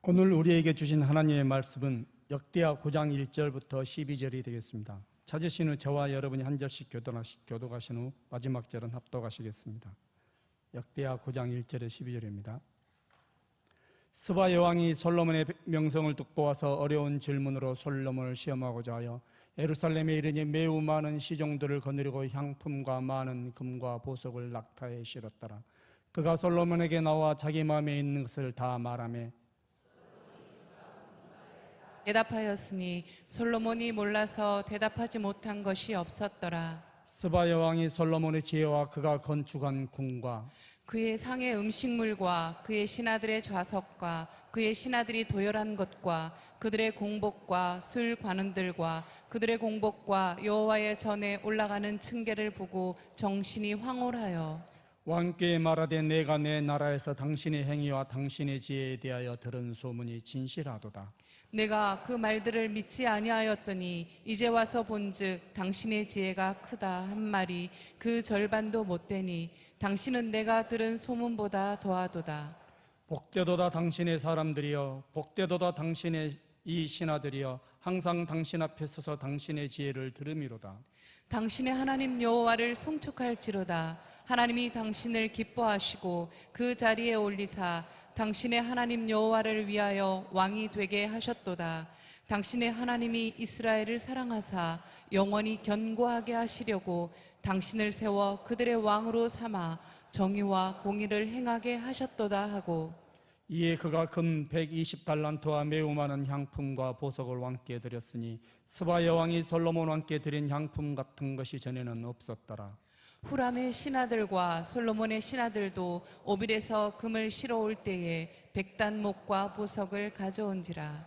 오늘 우리에게 주신 하나님의 말씀은 역대하 9장 1절부터 12절이 되겠습니다. 찾으신 후 저와 여러분이 한 절씩 교독하신 후 마지막 절은 합독하시겠습니다. 역대하 9장 1절에 12절입니다. 스바 여왕이 솔로몬의 명성을 듣고 와서 어려운 질문으로 솔로몬을 시험하고자 하여 예루살렘에 이르니 매우 많은 시종들을 거느리고 향품과 많은 금과 보석을 낙타에 실었더라. 그가 솔로몬에게 나와 자기 마음에 있는 것을 다 말하며 대답하였으니 솔로몬이 몰라서 대답하지 못한 것이 없었더라. 스바 여왕이 솔로몬의 지혜와 그가 건축한 궁과 그의 상의 음식물과 그의 신하들의 좌석과 그의 신하들이 도열한 것과 그들의 공복과 술 관원들과 그들의 공복과 여호와의 전에 올라가는 층계를 보고 정신이 황홀하여 왕께 말하되 내가 내 나라에서 당신의 행위와 당신의 지혜에 대하여 들은 소문이 진실하도다. 내가 그 말들을 믿지 아니하였더니 이제 와서 본즉 당신의 지혜가 크다 한 말이 그 절반도 못되니 당신은 내가 들은 소문보다 더하도다. 복되도다 당신의 사람들이여, 복되도다 당신의 이 신하들이여, 항상 당신 앞에 서서 당신의 지혜를 들음이로다. 당신의 하나님 여호와를 송축할지로다. 하나님이 당신을 기뻐하시고 그 자리에 올리사 당신의 하나님 여호와를 위하여 왕이 되게 하셨도다. 당신의 하나님이 이스라엘을 사랑하사 영원히 견고하게 하시려고 당신을 세워 그들의 왕으로 삼아 정의와 공의를 행하게 하셨도다 하고 이에 그가 금 120달란트와 매우 많은 향품과 보석을 왕께 드렸으니 스바 여왕이 솔로몬 왕께 드린 향품 같은 것이 전에는 없었더라. 후람의 신하들과 솔로몬의 신하들도 오빌에서 금을 실어올 때에 백단목과 보석을 가져온지라.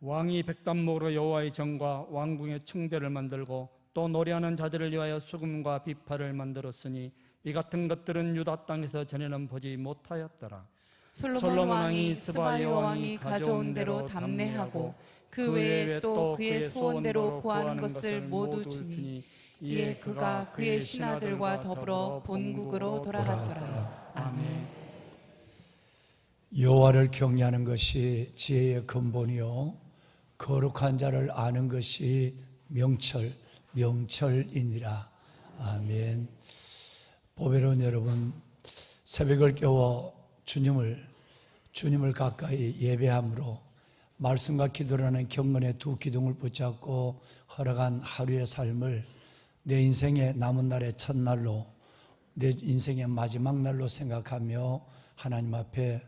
왕이 백단목으로 여호와의 전과 왕궁의 층대를 만들고 또 노래하는 자들을 위하여 수금과 비파를 만들었으니 이 같은 것들은 유다 땅에서 전에는 보지 못하였더라. 솔로몬 왕이 스바 여왕이 가져온 대로 담례하고 그 외에 또 그의 소원대로 구하는 것을 모두 주니 이에 그가 그의 신하들과 더불어 본국으로 돌아갔더라. 아멘. 여호와를 경외하는 것이 지혜의 근본이요 거룩한 자를 아는 것이 명철이니라. 아멘. 보배로운 여러분, 새벽을 깨워 주님을 가까이 예배함으로 말씀과 기도라는 경건의 두 기둥을 붙잡고 허락한 하루의 삶을 내 인생의 남은 날의 첫날로, 내 인생의 마지막 날로 생각하며 하나님 앞에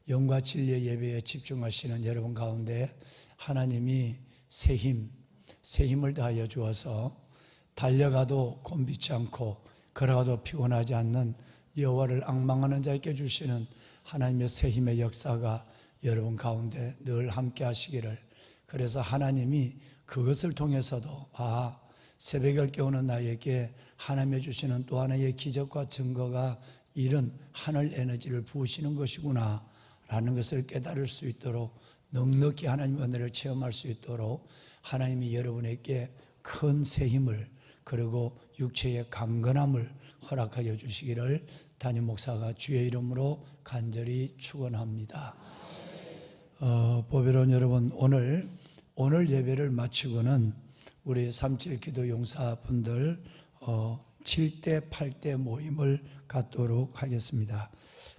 영과 진리의 예배에 집중하시는 여러분 가운데 하나님이 새 힘을 다하여 주어서 달려가도 곤비치 않고 걸어가도 피곤하지 않는 여호와를 앙망하는 자에게 주시는 하나님의 새 힘의 역사가 여러분 가운데 늘 함께 하시기를, 그래서 하나님이 그것을 통해서도 새벽을 깨우는 나에게 하나님이 주시는 또 하나의 기적과 증거가 이런 하늘 에너지를 부으시는 것이구나 라는 것을 깨달을 수 있도록, 넉넉히 하나님의 은혜를 체험할 수 있도록 하나님이 여러분에게 큰 새 힘을, 그리고 육체의 강건함을 허락하여 주시기를 담임 목사가 주의 이름으로 간절히 축원합니다. 보배로운 여러분, 오늘 예배를 마치고는 우리 37 기도 용사분들 7대 8대 모임을 갖도록 하겠습니다.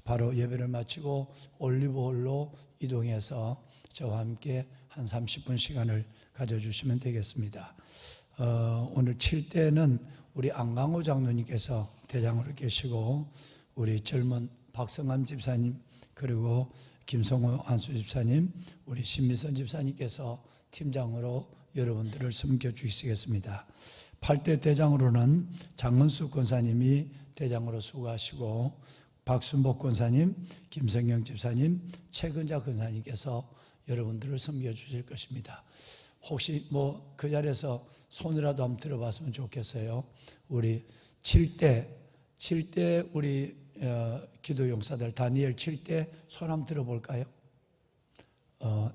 바로 예배를 마치고 올리브홀로 이동해서 저와 함께 한 30분 시간을 가져주시면 되겠습니다. 오늘 7대는 우리 안강호 장로님께서 대장으로 계시고, 우리 젊은 박성암 집사님, 그리고 김성호 안수 집사님, 우리 신미선 집사님께서 팀장으로 여러분들을 섬겨주시겠습니다. 8대 대장으로는 장은수 권사님이 대장으로 수고하시고, 박순복 권사님, 김성영 집사님, 최근자 권사님께서 여러분들을 섬겨주실 것입니다. 혹시 그 자리에서 손이라도 한번 들어봤으면 좋겠어요. 우리 7대 우리 기도 용사들 다니엘 7대 손 한번 들어볼까요?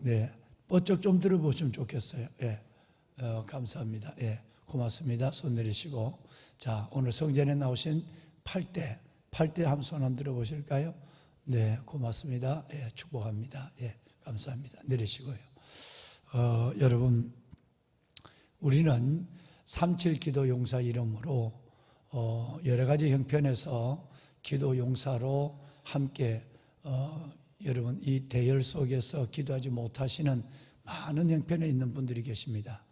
네, 번쩍 좀 들어보시면 좋겠어요. 감사합니다. 고맙습니다. 손 내리시고, 자, 오늘 성전에 나오신 8대 한번 손 한번 들어보실까요? 네, 고맙습니다. 축복합니다. 감사합니다. 내리시고요. 여러분, 우리는 37 기도 용사 이름으로 여러 가지 형편에서 기도 용사로 함께 여러분 이 대열 속에서 기도하지 못하시는 많은 형편에 있는 분들이 계십니다.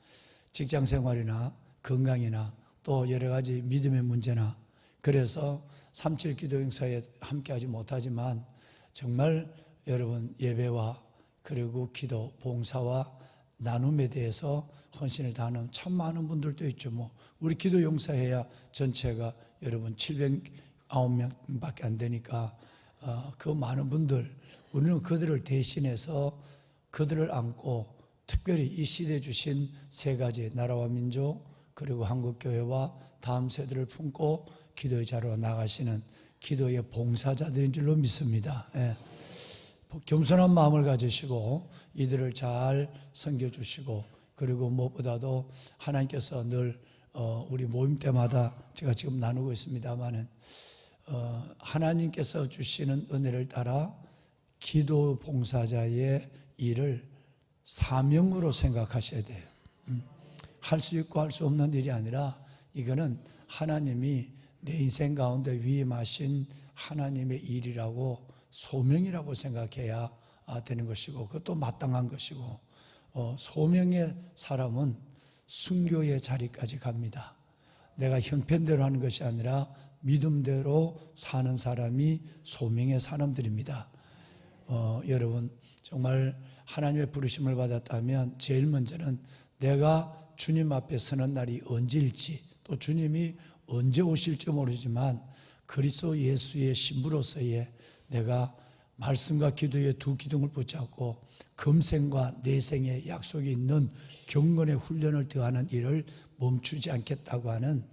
직장 생활이나 건강이나 또 여러 가지 믿음의 문제나, 그래서 37 기도 용사에 함께하지 못하지만 정말 여러분 예배와 그리고 기도, 봉사와 나눔에 대해서 헌신을 다하는 참 많은 분들도 있죠. 우리 기도 용사해야 전체가 여러분 709명밖에 안 되니까 그 많은 분들, 우리는 그들을 대신해서 그들을 안고 특별히 이 시대에 주신 세 가지 나라와 민족 그리고 한국교회와 다음 세대를 품고 기도의 자리로 나가시는 기도의 봉사자들인 줄로 믿습니다. 예. 겸손한 마음을 가지시고 이들을 잘 섬겨주시고, 그리고 무엇보다도 하나님께서 늘 우리 모임 때마다 제가 지금 나누고 있습니다마는 하나님께서 주시는 은혜를 따라 기도 봉사자의 일을 사명으로 생각하셔야 돼요. 할 수 있고 할 수 없는 일이 아니라 이거는 하나님이 내 인생 가운데 위임하신 하나님의 일이라고, 소명이라고 생각해야 되는 것이고, 그것도 마땅한 것이고, 소명의 사람은 순교의 자리까지 갑니다. 내가 형편대로 하는 것이 아니라 믿음대로 사는 사람이 소명의 사람들입니다. 여러분 정말 하나님의 부르심을 받았다면 제일 먼저는 내가 주님 앞에 서는 날이 언제일지, 또 주님이 언제 오실지 모르지만 그리스도 예수의 신부로서의 내가 말씀과 기도의 두 기둥을 붙잡고 금생과 내생의 약속이 있는 경건의 훈련을 더하는 일을 멈추지 않겠다고 하는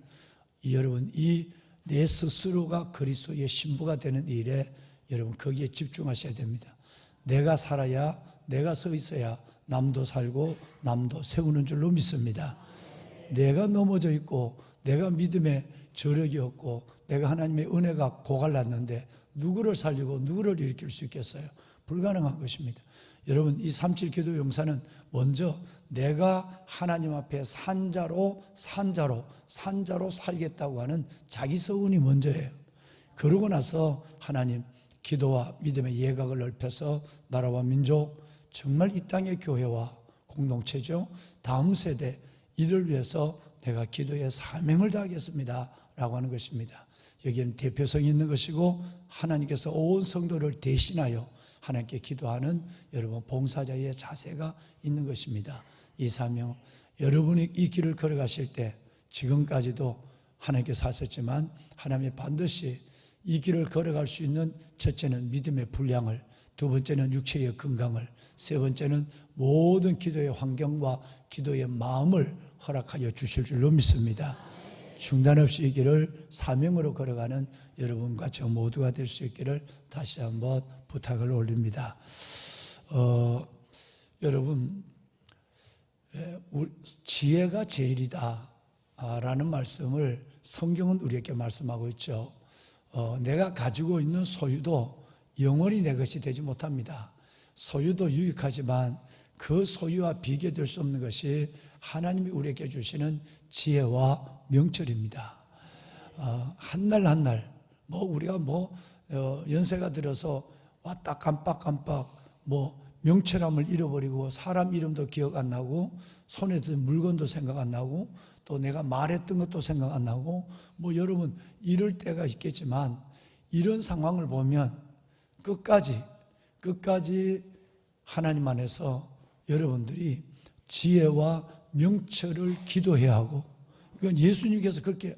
여러분, 이 내 스스로가 그리스도의 신부가 되는 일에 여러분 거기에 집중하셔야 됩니다. 내가 살아야, 내가 서 있어야 남도 살고 남도 세우는 줄로 믿습니다. 내가 넘어져 있고 내가 믿음의 저력이 없고 내가 하나님의 은혜가 고갈났는데 누구를 살리고 누구를 일으킬 수 있겠어요? 불가능한 것입니다. 여러분, 이 37 기도 용사는 먼저 내가 하나님 앞에 산자로 살겠다고 하는 자기 서운이 먼저예요. 그러고 나서 하나님, 기도와 믿음의 예각을 넓혀서 나라와 민족, 정말 이 땅의 교회와 공동체죠, 다음 세대, 이를 위해서 내가 기도의 사명을 다하겠습니다 라고 하는 것입니다. 여기에는 대표성이 있는 것이고 하나님께서 온 성도를 대신하여 하나님께 기도하는 여러분 봉사자의 자세가 있는 것입니다. 이 사명, 여러분이 이 길을 걸어가실 때 지금까지도 하나님께서 하셨지만 하나님이 반드시 이 길을 걸어갈 수 있는, 첫째는 믿음의 분량을, 두 번째는 육체의 건강을, 세 번째는 모든 기도의 환경과 기도의 마음을 허락하여 주실 줄로 믿습니다. 중단 없이 이 길을 사명으로 걸어가는 여러분과 저 모두가 될 수 있기를 다시 한번 부탁을 올립니다. 여러분, 지혜가 제일이다 라는 말씀을 성경은 우리에게 말씀하고 있죠. 내가 가지고 있는 소유도 영원히 내 것이 되지 못합니다. 소유도 유익하지만 그 소유와 비교될 수 없는 것이 하나님이 우리에게 주시는 지혜와 명철입니다. 한날 한날 우리가 연세가 들어서 왔다 깜빡깜빡 명철함을 잃어버리고 사람 이름도 기억 안 나고 손에 든 물건도 생각 안 나고 또 내가 말했던 것도 생각 안 나고 여러분 이럴 때가 있겠지만, 이런 상황을 보면 끝까지 하나님 안에서 여러분들이 지혜와 명철을 기도해야 하고, 이건 예수님께서 그렇게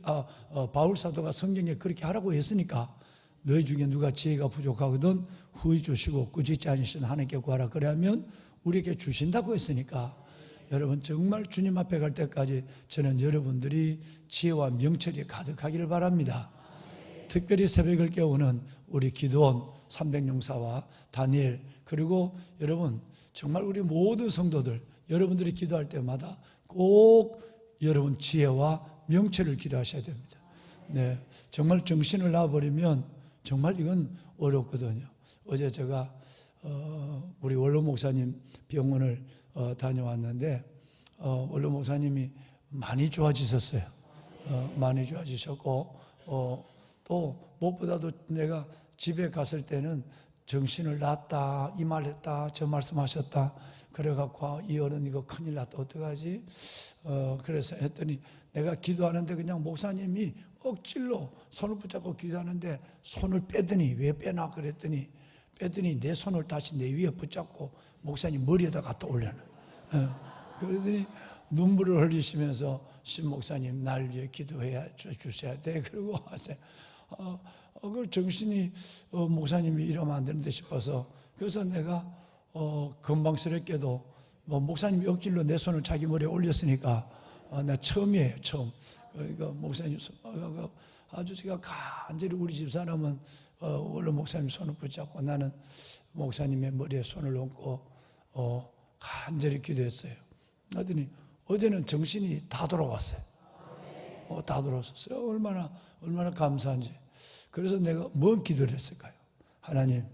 바울 사도가 성경에 그렇게 하라고 했으니까, 너희 중에 누가 지혜가 부족하거든 후히 주시고 꾸짖지 않으신 하나님께 구하라, 그러면 우리에게 주신다고 했으니까, 여러분 정말 주님 앞에 갈 때까지 저는 여러분들이 지혜와 명철이 가득하기를 바랍니다. 특별히 새벽을 깨우는 우리 기도원 300용사와 다니엘, 그리고 여러분 정말 우리 모든 성도들, 여러분들이 기도할 때마다 꼭 여러분 지혜와 명철을 기도하셔야 됩니다. 네, 정말 정신을 놔버리면 정말 이건 어렵거든요. 어제 제가 우리 원로 목사님 병원을 다녀왔는데 원로 목사님이 많이 좋아지셨어요. 많이 좋아지셨고 또 무엇보다도 내가 집에 갔을 때는 정신을 놨다, 이 말 했다, 저 말씀하셨다. 그래갖고 이 어른 이거 큰일 났다, 어떡하지? 그래서 했더니 내가 기도하는데 그냥 목사님이 억질로 손을 붙잡고 기도하는데 손을 빼더니 왜 빼나 그랬더니 빼더니 내 손을 다시 내 위에 붙잡고 목사님 머리에다 갖다 올려놔. 그러더니 눈물을 흘리시면서 신 목사님 날 위해 기도해 주셔야 돼. 그러고 하세요. 그 정신이 목사님이 이러면 안 되는데 싶어서 그래서 내가 금방스럽게도 뭐 목사님이 억질로 내 손을 자기 머리에 올렸으니까 나 처음이에요, 처음. 그러니까 목사님 아주 제가 간절히 우리 집사람은 원래 목사님 손을 붙잡고 나는 목사님의 머리에 손을 얹고 간절히 기도했어요. 그랬더니 어제는 정신이 다 돌아왔어요. 다 돌아왔어요. 얼마나 감사한지. 그래서 내가 뭔 기도를 했을까요? 하나님,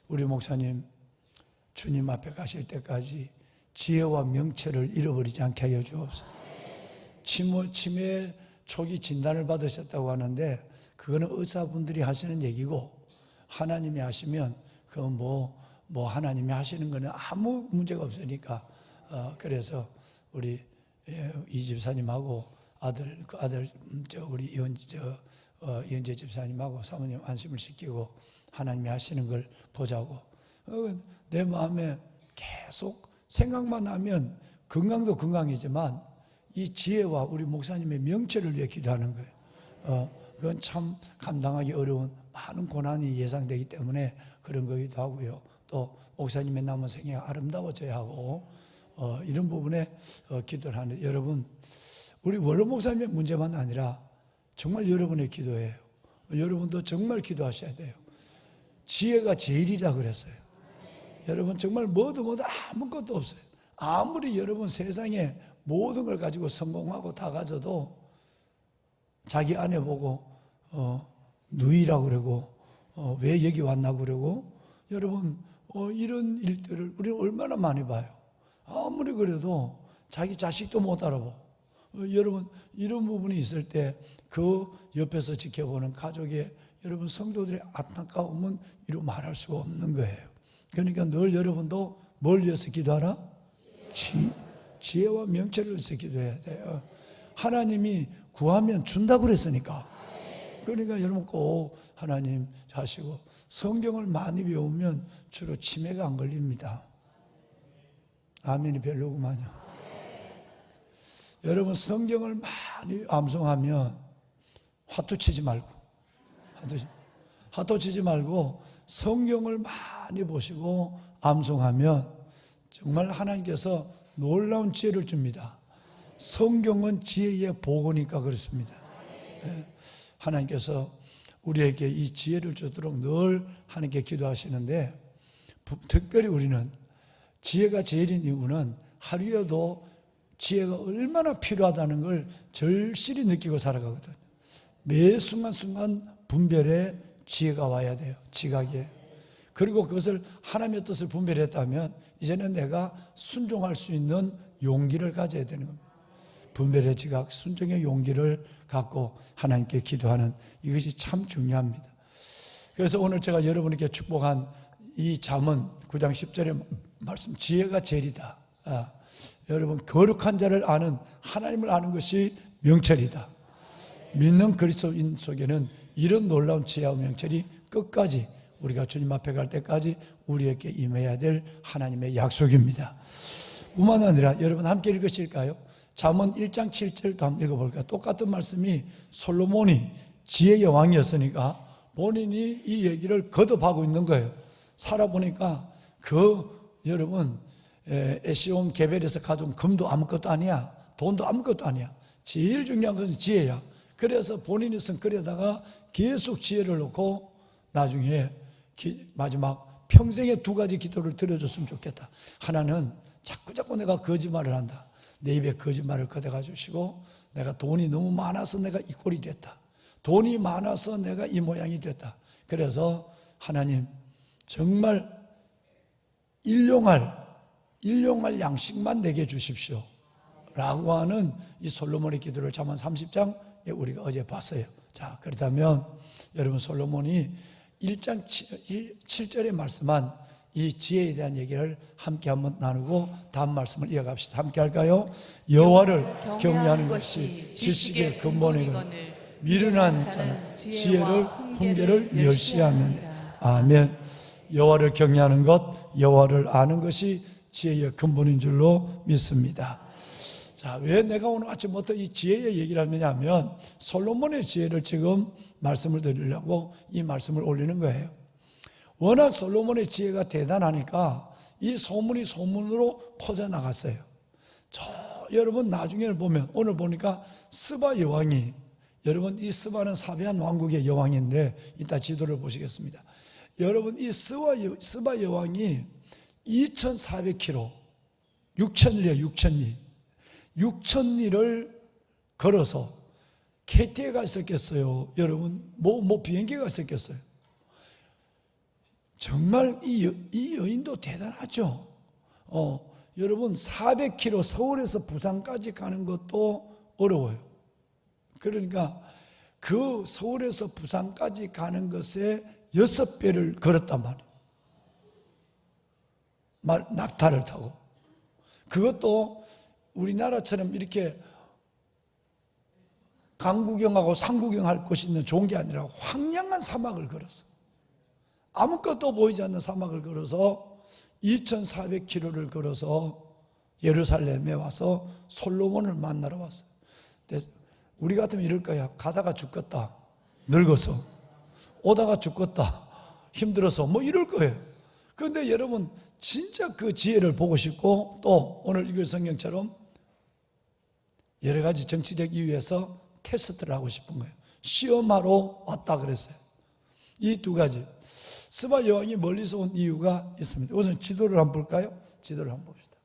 우리 목사님 주님 앞에 가실 때까지 지혜와 명철을 잃어버리지 않게 하여 주옵소서. 치매 초기 진단을 받으셨다고 하는데 그거는 의사분들이 하시는 얘기고 하나님이 하시면 그건 뭐 하나님이 하시는 거는 아무 문제가 없으니까 그래서 우리 이 집사님하고 우리 이은재 집사님하고 사모님 안심을 시키고 하나님이 하시는 걸 보자고 내 마음에 계속 생각만 하면 건강도 건강이지만 이 지혜와 우리 목사님의 명철을 위해 기도하는 거예요. 그건 참 감당하기 어려운 많은 고난이 예상되기 때문에 그런 거기도 하고요. 또 목사님의 남은 생이 아름다워져야 하고 이런 부분에 기도를 하는데 여러분 우리 원로 목사님의 문제만 아니라 정말 여러분의 기도예요. 여러분도 정말 기도하셔야 돼요. 지혜가 제일이라 그랬어요. 여러분 정말 뭐도 아무것도 없어요. 아무리 여러분 세상에 모든 걸 가지고 성공하고 다 가져도 자기 아내 보고 누이라고 그러고 왜 여기 왔나고 그러고 여러분 이런 일들을 우리는 얼마나 많이 봐요. 아무리 그래도 자기 자식도 못 알아보고 여러분 이런 부분이 있을 때 그 옆에서 지켜보는 가족의 여러분 성도들의 안타까움은 이루 말할 수가 없는 거예요. 그러니까 늘 여러분도 뭘 위해서 기도하라? 지혜와 명철을 위해서 기도해야 돼요. 하나님이 구하면 준다고 그랬으니까. 그러니까 여러분 꼭 하나님 하시고 성경을 많이 배우면 주로 치매가 안 걸립니다. 아멘이 별로구만요. 여러분 성경을 많이 암송하면 화투 치지 말고 성경을 많이 보시고 암송하면 정말 하나님께서 놀라운 지혜를 줍니다. 성경은 지혜의 보고니까 그렇습니다. 하나님께서 우리에게 이 지혜를 주도록 늘 하나님께 기도하시는데 특별히 우리는 지혜가 제일인 이유는 하루에도 지혜가 얼마나 필요하다는 걸 절실히 느끼고 살아가거든요. 매 순간순간 분별에 지혜가 와야 돼요. 지각에. 그리고 그것을 하나님의 뜻을 분별했다면 이제는 내가 순종할 수 있는 용기를 가져야 되는 겁니다. 분별의 지각, 순종의 용기를 갖고 하나님께 기도하는 이것이 참 중요합니다. 그래서 오늘 제가 여러분에게 축복한 이 잠언 9장 10절의 말씀, 지혜가 제일이다. 여러분 거룩한 자를 아는 하나님을 아는 것이 명철이다. 믿는 그리스도인 속에는 이런 놀라운 지혜와 명철이 끝까지 우리가 주님 앞에 갈 때까지 우리에게 임해야 될 하나님의 약속입니다. 뿐만 아니라 여러분 함께 읽으실까요? 잠언 1장 7절도 한번 읽어볼까요? 똑같은 말씀이 솔로몬이 지혜의 왕이었으니까 본인이 이 얘기를 거듭하고 있는 거예요. 살아보니까 여러분 에시온 게벨에서 가져온 금도 아무것도 아니야. 돈도 아무것도 아니야. 제일 중요한 것은 지혜야. 그래서 본인이 쓴 글에다가 계속 지혜를 넣고 나중에 마지막 평생에 두 가지 기도를 드려줬으면 좋겠다. 하나는 자꾸 내가 거짓말을 한다. 내 입에 거짓말을 거둬가 주시고 내가 돈이 너무 많아서 내가 이 꼴이 됐다. 돈이 많아서 내가 이 모양이 됐다. 그래서 하나님 정말 일용할 양식만 내게 주십시오 라고 하는 이 솔로몬의 기도를 잠언 30장에 우리가 어제 봤어요. 자, 그렇다면 여러분, 솔로몬이 1장 7절에 말씀한 이 지혜에 대한 얘기를 함께 한번 나누고 다음 말씀을 이어갑시다. 함께 할까요? 여호와를 경외하는 것이 지식의 근본이거늘 미련한 자는 지혜를 훈계를 멸시하느니라. 아멘. 여호와를 경외하는 것, 여호와를 아는 것이 지혜의 근본인 줄로 믿습니다. 자, 왜 내가 오늘 아침부터 이 지혜의 얘기를 하느냐면 솔로몬의 지혜를 지금 말씀을 드리려고 이 말씀을 올리는 거예요. 워낙 솔로몬의 지혜가 대단하니까 이 소문이 소문으로 퍼져나갔어요. 여러분 나중에 보면, 오늘 보니까 스바 여왕이, 여러분 이 스바는 사베한 왕국의 여왕인데 이따 지도를 보시겠습니다. 여러분 이 스바 여왕이 2400km 6,000리에 6,000리를 걸어서 KTX가 있었겠어요? 여러분 뭐 비행기가 있었겠어요? 정말 이 여인도 대단하죠. 여러분 400km 서울에서 부산까지 가는 것도 어려워요. 그러니까 그 서울에서 부산까지 가는 것에 6배를 걸었단 말이에요. 낙타를 타고. 그것도 우리나라처럼 이렇게 강구경하고 산구경할 곳이 있는 좋은 게 아니라 황량한 사막을 걸었어. 아무것도 보이지 않는 사막을 걸어서 2400km를 걸어서 예루살렘에 와서 솔로몬을 만나러 왔어요. 우리 같으면 이럴 거야. 가다가 죽겠다, 늙어서. 오다가 죽겠다, 힘들어서. 뭐 이럴 거예요. 그런데 여러분 진짜 그 지혜를 보고 싶고, 또 오늘 읽을 성경처럼 여러 가지 정치적 이유에서 테스트를 하고 싶은 거예요. 시험하러 왔다 그랬어요. 이 두 가지. 스바 여왕이 멀리서 온 이유가 있습니다. 우선 지도를 한번 볼까요? 지도를 한번 봅시다.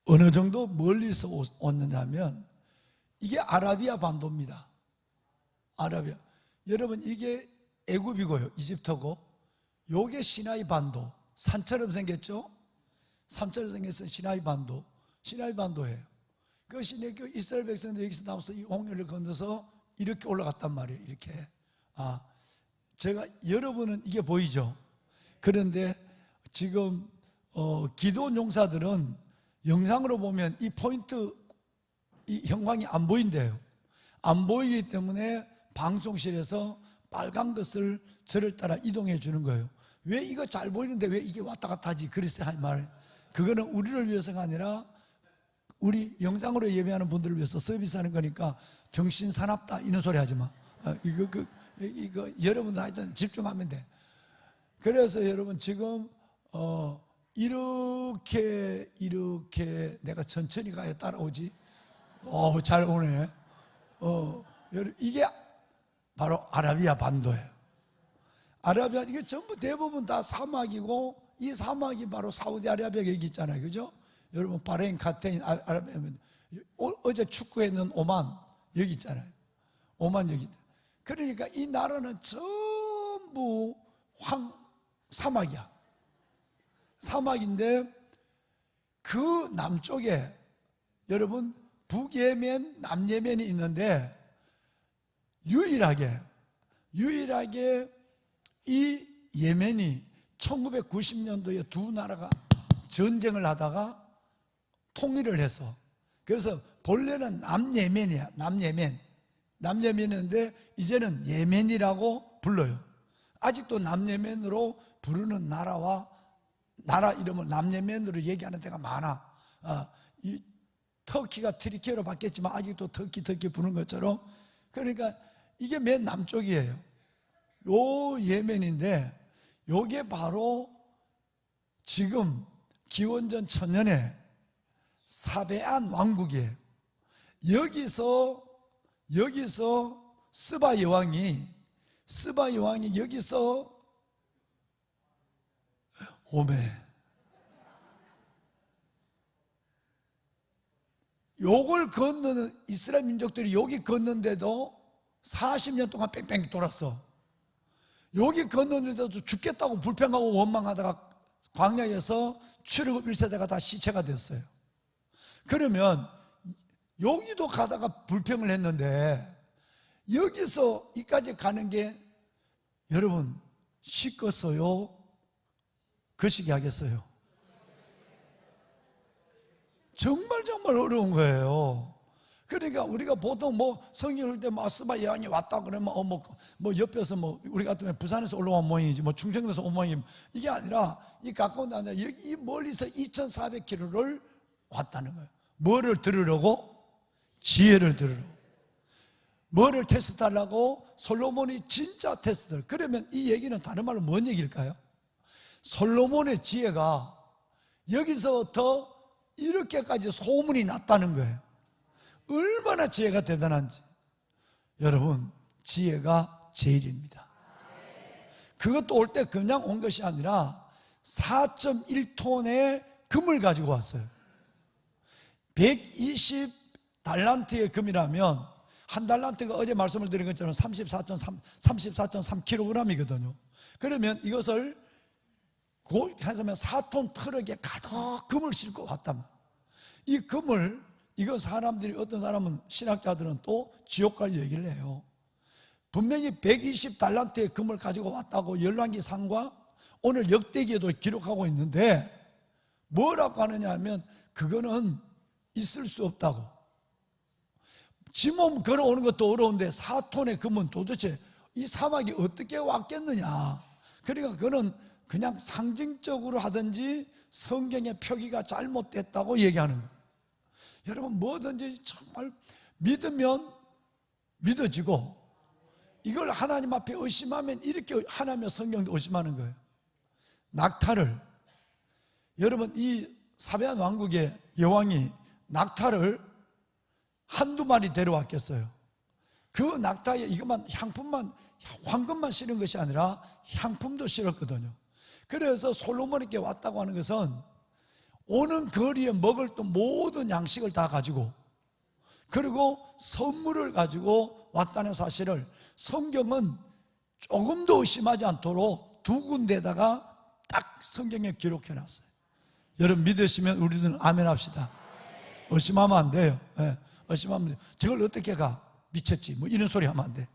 어느 정도 멀리서 왔느냐면 이게 아라비아 반도입니다. 아라비아. 여러분 이게 애굽이고요, 이집트고, 요게 시나이 반도. 산처럼 생겼죠? 산처럼 생겨서 시나이 반도예요. 그 이스라엘 백성들 여기서 나와서 이 홍해를 건너서 이렇게 올라갔단 말이에요. 이렇게. 여러분은 이게 보이죠? 그런데 지금 기도원 용사들은 영상으로 보면 이 포인트, 이 형광이 안 보인대요. 안 보이기 때문에 방송실에서 빨간 것을 저를 따라 이동해 주는 거예요. 왜 이거 잘 보이는데 왜 이게 왔다 갔다 하지? 그랬어요, 할 말을. 그거는 우리를 위해서가 아니라 우리 영상으로 예배하는 분들을 위해서 서비스하는 거니까 정신 사납다 이런 소리 하지 마. 이거 여러분 하여튼 집중하면 돼. 그래서 여러분 지금 이렇게 내가 천천히 가야 따라오지. 잘 오네. 이게 바로 아라비아 반도예요. 아라비아, 이게 전부 대부분 다 사막이고, 이 사막이 바로 사우디아라비아 여기 있잖아요. 그죠? 여러분 바레인, 카테인, 아라비아. 어제 축구했는 오만 여기 있잖아요. 오만 여기. 그러니까 이 나라는 전부 사막이야. 사막인데 그 남쪽에 여러분 북예멘, 남예멘이 있는데 유일하게 이 예멘이 1990년도에 두 나라가 전쟁을 하다가 통일을 해서, 그래서 본래는 남예멘이야. 남예멘인데 이제는 예멘이라고 불러요. 아직도 남예멘으로 부르는 나라 이름을 남예멘으로 얘기하는 데가 많아. 이 터키가 트리키로 바뀌었지만 아직도 터키 부르는 것처럼. 그러니까 이게 맨 남쪽이에요. 요 예멘인데 요게 바로 지금 기원전 1000년에 사베안 왕국이에요. 여기서 스바 여왕이 여기서 요걸 건너는 이스라엘 민족들이 여기 건넌데도 40년 동안 뺑뺑 돌았어. 여기 건너는데도 죽겠다고 불평하고 원망하다가 광야에서 출애굽 1세대가 다 시체가 됐어요. 그러면 여기도 가다가 불평을 했는데 여기서 이까지 가는 게 여러분 쉽겠어요? 거시기 하겠어요? 정말 어려운 거예요. 그러니까 우리가 보통 뭐 성경을 때 스바 예언이 왔다 그러면 뭐 옆에서 뭐 우리 같으면 부산에서 올라온 모양이지 뭐 충청도에서 온 모양이 이게 아니라 이 가까운 데 아니라 여기 멀리서 2,400km를 왔다는 거예요. 뭐를 들으려고? 지혜를 들으려고. 뭐를 테스트하려고? 솔로몬이 진짜 테스트를. 그러면 이 얘기는 다른 말로 뭔 얘기일까요? 솔로몬의 지혜가 여기서부터 이렇게까지 소문이 났다는 거예요. 얼마나 지혜가 대단한지. 여러분, 지혜가 제일입니다. 그것도 올 때 그냥 온 것이 아니라 4.1톤의 금을 가지고 왔어요. 120달란트의 금이라면 한 달란트가 어제 말씀을 드린 것처럼 34.3kg이거든요. 그러면 이것을 한사면 4톤 트럭에 가득 금을 싣고 왔다면 이 금을 이거 사람들이 어떤 사람은 신학자들은 또 지옥 갈 얘기를 해요. 분명히 120달란트의 금을 가지고 왔다고 열왕기상과 오늘 역대기에도 기록하고 있는데 뭐라고 하느냐 하면 그거는 있을 수 없다고. 지 몸 걸어오는 것도 어려운데 4톤의 금은 도대체 이 사막이 어떻게 왔겠느냐. 그러니까 그거는 그냥 상징적으로 하든지 성경의 표기가 잘못됐다고 얘기하는 거예요. 여러분 뭐든지 정말 믿으면 믿어지고 이걸 하나님 앞에 의심하면 이렇게 하나님의 성경도 의심하는 거예요. 낙타를 여러분 이 사베안 왕국의 여왕이 낙타를 한두 마리 데려왔겠어요. 그 낙타에 이것만 향품만 황금만 실은 것이 아니라 향품도 실었거든요. 그래서 솔로몬에게 왔다고 하는 것은 오는 거리에 먹을 또 모든 양식을 다 가지고 그리고 선물을 가지고 왔다는 사실을 성경은 조금도 의심하지 않도록 두 군데다가 딱 성경에 기록해 놨어요. 여러분 믿으시면 우리는 아멘 합시다. 의심하면 안 돼요. 네, 의심하면 돼요. 저걸 어떻게 가? 미쳤지 뭐 이런 소리 하면 안 돼.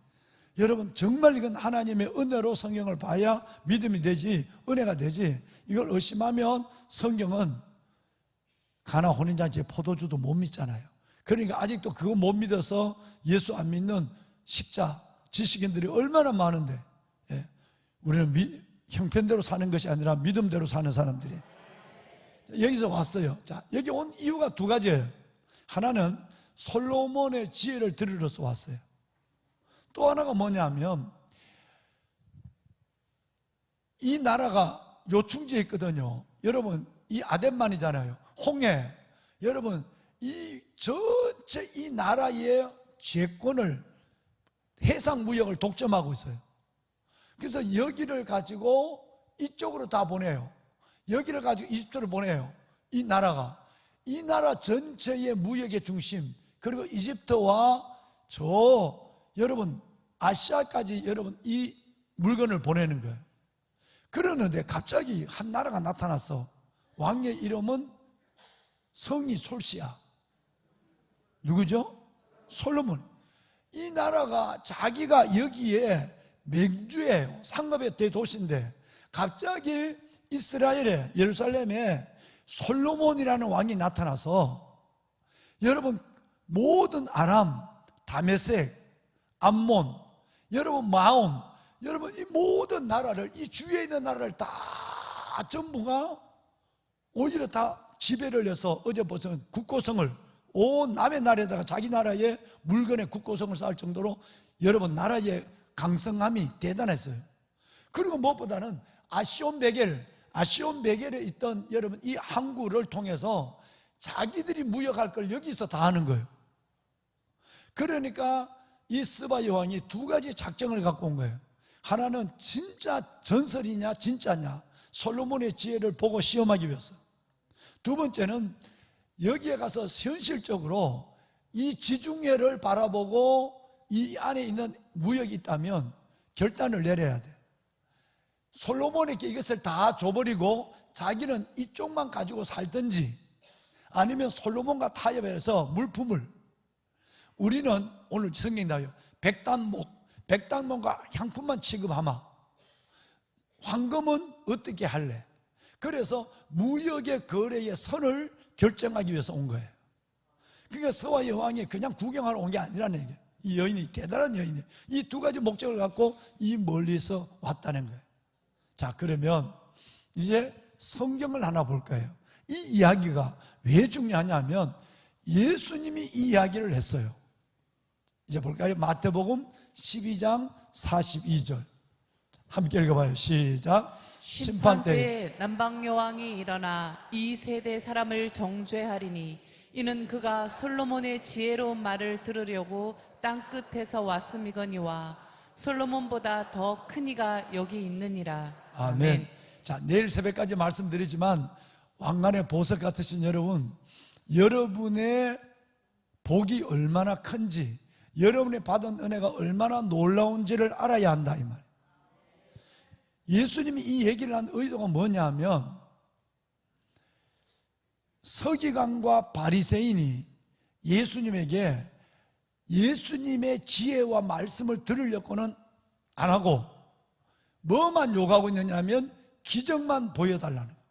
여러분 정말 이건 하나님의 은혜로 성경을 봐야 믿음이 되지 은혜가 되지. 이걸 의심하면 성경은 가나 혼인잔치에 포도주도 못 믿잖아요. 그러니까 아직도 그거 못 믿어서 예수 안 믿는 식자 지식인들이 얼마나 많은데, 예. 우리는 형편대로 사는 것이 아니라 믿음대로 사는 사람들이 여기서 왔어요. 자, 여기 온 이유가 두 가지예요. 하나는 솔로몬의 지혜를 들으러서 왔어요. 또 하나가 뭐냐면 이 나라가 요충지에 있거든요. 여러분 이 아덴만이잖아요. 홍해. 여러분 이 전체 이 나라의 제권을 해상 무역을 독점하고 있어요. 그래서 여기를 가지고 이쪽으로 다 보내요. 여기를 가지고 이집트를 보내요. 이 나라가 이 나라 전체의 무역의 중심 그리고 이집트와 여러분 아시아까지 여러분 이 물건을 보내는 거예요. 그러는데 갑자기 한 나라가 나타났어. 왕의 이름은 성이 솔시야. 누구죠? 솔로몬. 이 나라가 자기가 여기에 맹주예요. 상급의 대도시인데 갑자기 이스라엘에 예루살렘에 솔로몬이라는 왕이 나타나서 여러분 모든 아람, 다메섹, 암몬, 여러분 마온, 여러분 이 모든 나라를 이 주위에 있는 나라를 다 전부가 오히려 다 지배를 해서 어제 보면 국고성을 온 남의 나라에다가 자기 나라의 물건의 국고성을 쌓을 정도로 여러분 나라의 강성함이 대단했어요. 그리고 무엇보다는 아시온 베겔에 있던 여러분 이 항구를 통해서 자기들이 무역할 걸 여기서 다 하는 거예요. 그러니까 이 스바 여왕이 두 가지 작정을 갖고 온 거예요. 하나는 진짜 전설이냐 진짜냐 솔로몬의 지혜를 보고 시험하기 위해서. 두 번째는 여기에 가서 현실적으로 이 지중해를 바라보고 이 안에 있는 무역이 있다면 결단을 내려야 돼. 솔로몬에게 이것을 다 줘버리고 자기는 이쪽만 가지고 살든지, 아니면 솔로몬과 타협해서 물품을, 우리는 오늘 성경에 나와요. 백단목과 향품만 취급하마. 황금은 어떻게 할래? 그래서 무역의 거래의 선을 결정하기 위해서 온 거예요. 그러니까 서와 여왕이 그냥 구경하러 온 게 아니라는 얘기예요. 이 여인이 대단한 여인이에요. 이 두 가지 목적을 갖고 이 멀리서 왔다는 거예요. 자, 그러면 이제 성경을 하나 볼 거예요. 이 이야기가 왜 중요하냐면 예수님이 이 이야기를 했어요. 이제 볼까요? 마태복음 12장 42절 함께 읽어봐요. 시작. 심판 때 남방 여왕이 일어나 이 세대 사람을 정죄하리니 이는 그가 솔로몬의 지혜로운 말을 들으려고 땅끝에서 왔음이거니와 솔로몬보다 더 큰 이가 여기 있느니라. 아멘. 자, 내일 새벽까지 말씀드리지만 왕관의 보석 같으신 여러분, 여러분의 복이 얼마나 큰지, 여러분이 받은 은혜가 얼마나 놀라운지를 알아야 한다 이 말이에요. 예수님이 이 얘기를 한 의도가 뭐냐면, 서기관과 바리새인이 예수님에게 예수님의 지혜와 말씀을 들으려고는 안 하고 뭐만 요구하고 있느냐면 기적만 보여달라는 거예요.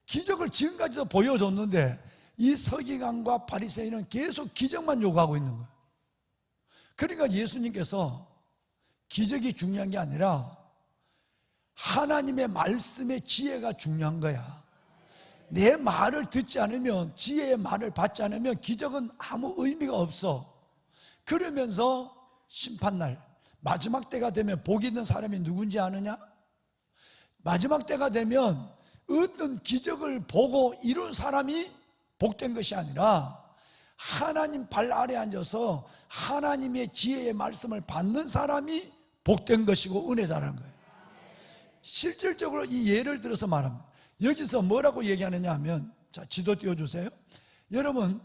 기적을 지금까지도 보여줬는데 이 서기관과 바리새인은 계속 기적만 요구하고 있는 거예요. 그러니까 예수님께서 기적이 중요한 게 아니라 하나님의 말씀의 지혜가 중요한 거야. 내 말을 듣지 않으면, 지혜의 말을 받지 않으면 기적은 아무 의미가 없어. 그러면서 심판날 마지막 때가 되면 복 있는 사람이 누군지 아느냐? 마지막 때가 되면 어떤 기적을 보고 이룬 사람이 복된 것이 아니라 하나님 발 아래 앉아서 하나님의 지혜의 말씀을 받는 사람이 복된 것이고 은혜자라는 거예요. 실질적으로 이 예를 들어서 말합니다. 여기서 뭐라고 얘기하느냐 하면, 자, 지도 띄워주세요. 여러분,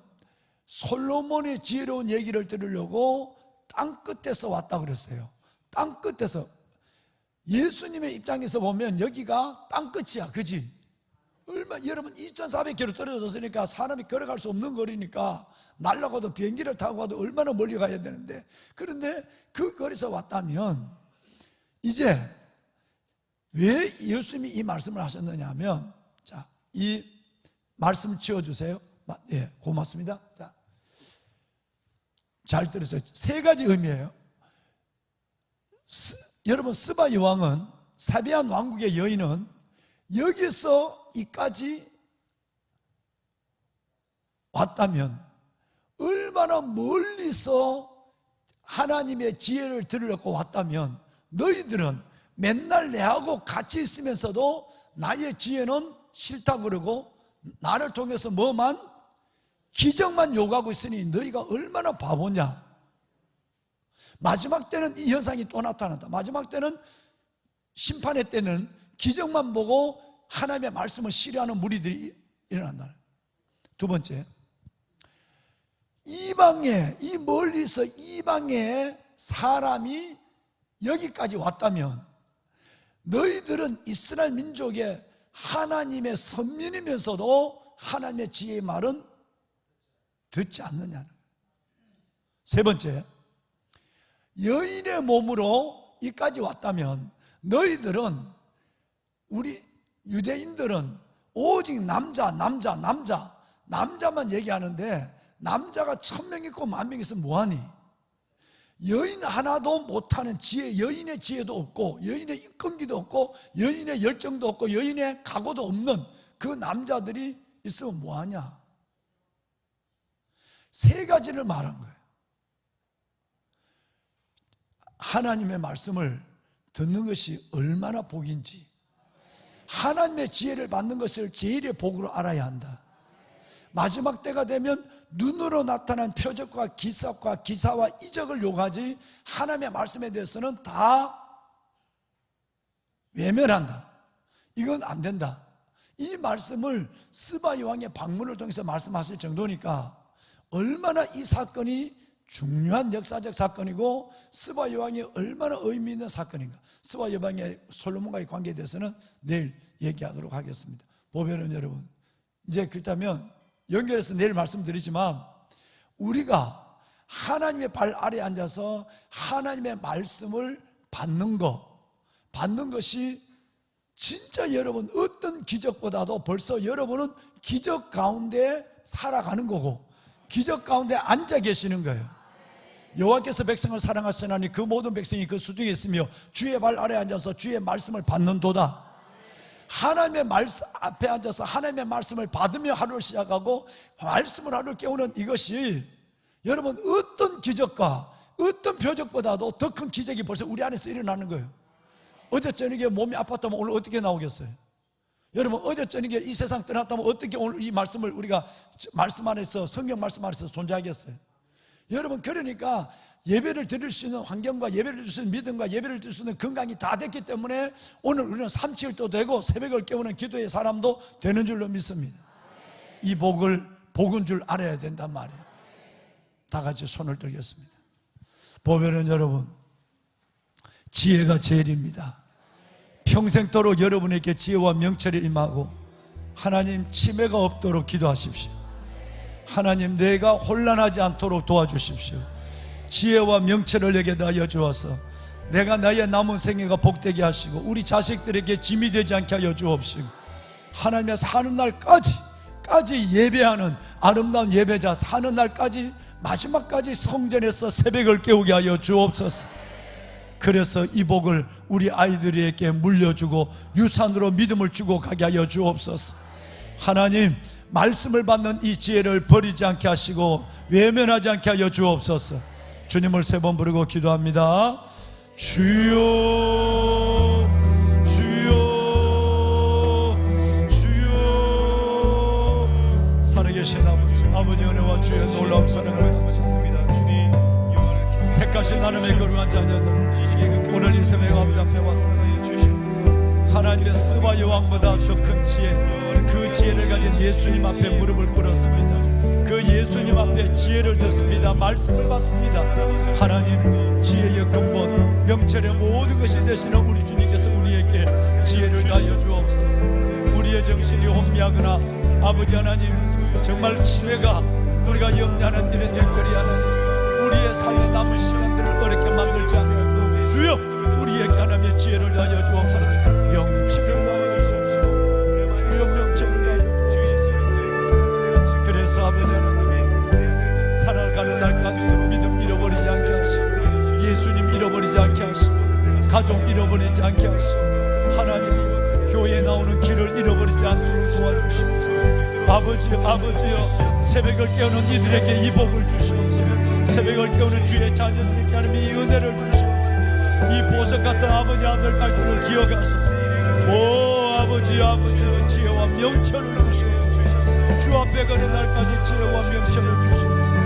솔로몬의 지혜로운 얘기를 들으려고 땅끝에서 왔다 그랬어요. 땅끝에서. 예수님의 입장에서 보면 여기가 땅끝이야, 그지? 여러분 2400km 떨어졌으니까 사람이 걸어갈 수 없는 거리니까 날아가도 비행기를 타고 가도 얼마나 멀리 가야 되는데, 그런데 그 거리에서 왔다면 이제 왜 예수님이 이 말씀을 하셨느냐 하면, 자, 이 말씀 지어주세요. 예, 고맙습니다. 자, 잘 들으세요. 세 가지 의미예요. 여러분, 스바 여왕은, 사비안 왕국의 여인은 여기서 이까지 왔다면 얼마나 멀리서 하나님의 지혜를 들으려고 왔다면 너희들은 맨날 내하고 같이 있으면서도 나의 지혜는 싫다 그러고 나를 통해서 뭐만? 기적만 요구하고 있으니 너희가 얼마나 바보냐. 마지막 때는 이 현상이 또 나타난다. 마지막 때는, 심판의 때는 기적만 보고 하나님의 말씀을 싫어하는 무리들이 일어난다. 두 번째, 이방에, 이 멀리서 이방에 사람이 여기까지 왔다면 너희들은 이스라엘 민족의 하나님의 선민이면서도 하나님의 지혜의 말은 듣지 않느냐는. 세 번째, 여인의 몸으로 이까지 왔다면 너희들은, 우리 유대인들은 오직 남자만 얘기하는데 남자가 1000명 있고 10,000명 있으면 뭐하니? 여인 하나도 못하는 지혜, 여인의 지혜도 없고 여인의 인건기도 없고 여인의 열정도 없고 여인의 각오도 없는 그 남자들이 있으면 뭐하냐? 세 가지를 말한 거예요. 하나님의 말씀을 듣는 것이 얼마나 복인지, 하나님의 지혜를 받는 것을 제일의 복으로 알아야 한다. 마지막 때가 되면 눈으로 나타난 표적과 기사와 이적을 요구하지 하나님의 말씀에 대해서는 다 외면한다. 이건 안 된다. 이 말씀을 스바 여왕의 방문을 통해서 말씀하실 정도니까 얼마나 이 사건이 중요한 역사적 사건이고 스바 여왕이 얼마나 의미 있는 사건인가, 스바 여왕의 솔로몬과의 관계에 대해서는 내일 얘기하도록 하겠습니다. 보배로운 여러분, 이제 그렇다면 연결해서 내일 말씀드리지만, 우리가 하나님의 발 아래에 앉아서 하나님의 말씀을 받는 것이 진짜 여러분 어떤 기적보다도 벌써 여러분은 기적 가운데 살아가는 거고 기적 가운데 앉아 계시는 거예요. 여호와께서 백성을 사랑하시나니 그 모든 백성이 그 수중에 있으며 주의 발 아래에 앉아서 주의 말씀을 받는도다. 하나님의 말씀 앞에 앉아서 하나님의 말씀을 받으며 하루를 시작하고 말씀을 하루를 깨우는 이것이 여러분 어떤 기적과 어떤 표적보다도 더 큰 기적이 벌써 우리 안에서 일어나는 거예요. 어제 저녁에 몸이 아팠다면 오늘 어떻게 나오겠어요? 여러분 어제 저녁에 이 세상 떠났다면 어떻게 오늘 이 말씀을 우리가 말씀 안에서, 성경 말씀 안에서 존재하겠어요? 여러분, 그러니까 예배를 드릴 수 있는 환경과 예배를 드릴 수 있는 믿음과 예배를 드릴 수 있는 건강이 다 됐기 때문에 오늘 우리는 삼칠도 되고 새벽을 깨우는 기도의 사람도 되는 줄로 믿습니다. 이 복은 줄 알아야 된단 말이에요. 다 같이 손을 들겠습니다. 보배는 여러분, 지혜가 제일입니다. 평생도록 여러분에게 지혜와 명철이 임하고 하나님 치매가 없도록 기도하십시오. 하나님 내가 혼란하지 않도록 도와주십시오. 지혜와 명철을 내게 하여 주어서 내가 나의 남은 생애가 복되게 하시고 우리 자식들에게 짐이 되지 않게 하여 주옵시고 하나님의 사는 날까지 예배하는 아름다운 예배자, 사는 날까지 마지막까지 성전에서 새벽을 깨우게 하여 주옵소서. 그래서 이 복을 우리 아이들에게 물려주고 유산으로 믿음을 주고 가게 하여 주옵소서. 하나님, 말씀을 받는 이 지혜를 버리지 않게 하시고 외면하지 않게 하여 주옵소서. 주님을 3번 부르고 기도합니다. 주여, 주여, 주여. 살아계신 아버지 은혜와 주의 놀라운 사랑을 받습니다. 주님, 택하신 하나님의 거룩한 자녀들, 오늘 이 새벽 아버지 앞에 왔습니다. 하나님의 스바 여왕보다 더 큰 지혜, 그 지혜를 가진 예수님 앞에 무릎을 꿇었습니다. 그 예수님 앞에 지혜를 듣습니다. 말씀을 받습니다. 하나님, 지혜의 근본, 명철의 모든 것이 되시는 우리 주님께서 우리에게 지혜를 다하여 주옵소서. 우리의 정신이 혼미하거나 아버지 하나님, 정말 치매가 우리가 염려하는 이런 일들이 하나님, 우리의 삶의 남은 시간들을 어렵게 만들지 않고 주여, 우리에게 하나님의 지혜를 다하여 주옵소서. 명철을 다하여 주옵소서. 주여, 명철을 다하여 주옵소서. 그래서 아버지 하나님, 살아가는 날까지도 믿음 잃어버리지 않게 하시고 예수님 잃어버리지 않게 하시고 가족 잃어버리지 않게 하시고 하나님이 교회에 나오는 길을 잃어버리지 않도록 도와주시옵소서. 아버지여, 새벽을 깨우는 이들에게 이 복을 주시옵소서. 새벽을 깨우는 주의 자녀들에게 하나님 이 은혜를 주시옵소서. 이 보석 같은 아버지 아들 딸들을 기억하소서. 오 아버지여, 지혜와 명철을 주시옵소서. 주 앞에 가는 날까지 지혜와 명철을 주시옵소서.